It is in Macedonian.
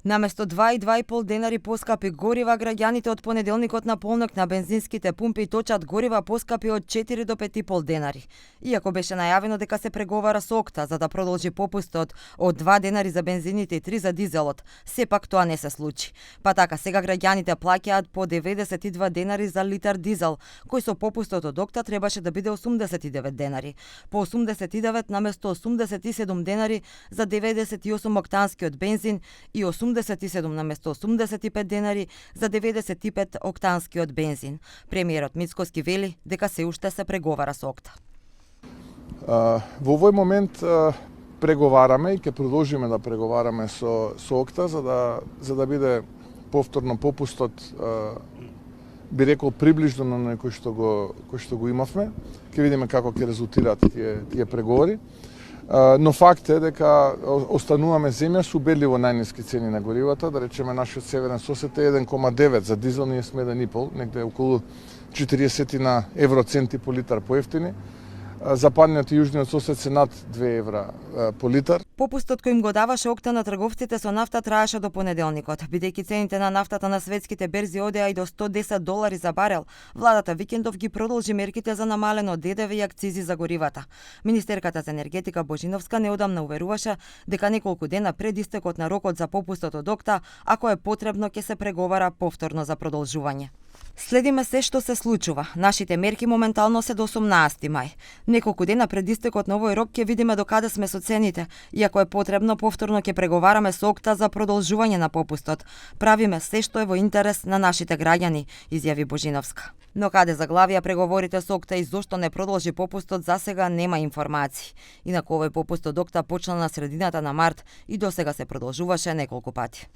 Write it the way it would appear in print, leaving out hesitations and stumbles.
Наместо 2 и 2,5 денари поскапи горива, граѓаните од понеделникот на полнок на бензинските пумпи точат горива поскапи од 4 до 5,5 денари. Иако беше најавено дека се преговара со ОКТА за да продолжи попустот од 2 денари за бензините и 3 за дизелот, сепак тоа не се случи. Па така сега граѓаните плаќаат по 92 денари за литар дизел, кој со попустот од ОКТА требаше да биде 89 денари. По 89 наместо 87 денари за 98 октанскиот бензин и 87 наместо 85 денари за 95 октанскиот бензин. Премиерот Мицкоски вели дека се уште се преговара со ОКТА. Во овој момент преговараме и ќе продолжиме да преговараме со ОКТА за да биде повторно попустот, би рекол приближно на некој што го имавме. Ќе видиме како ќе резултираат тие преговори. Но факт е дека остануваме земја со убедливо најниски цени на горивата, да речеме нашиот северен сосед е 1,9 за дизел, ние сме 1,5, негде околу 40 на евроценти по литар поевтини. Западниот и јужниот сосед се над 2 евра по литар. Попустот кој им го даваше ОКТА на трговците со нафта траеше до понеделникот, бидејќи цените на нафтата на светските берзи одеа и до $110 за барел. Владата викендов ги продолжи мерките за намалено ДДВ и акцизи за горивата. Министерката за енергетика Божиновска неодамна уверуваше дека неколку дена пред истекот на рокот за попустот од ОКТА, ако е потребно ќе се преговара повторно за продолжување. Следиме се што се случува. Нашите мерки моментално се до 18 мај. Неколку дена пред истекот на овој рок ќе видиме до каде сме со цените и ако е потребно повторно ќе преговараме со ОКТА за продолжување на попустот. Правиме се што е во интерес на нашите граѓани, изјави Божиновска. Но каде заглавија преговорите со ОКТА и зошто не продолжи попустот засега нема информации. Инаку овој попуст од ОКТА почна на средината на март и досега се продолжуваше неколку пати.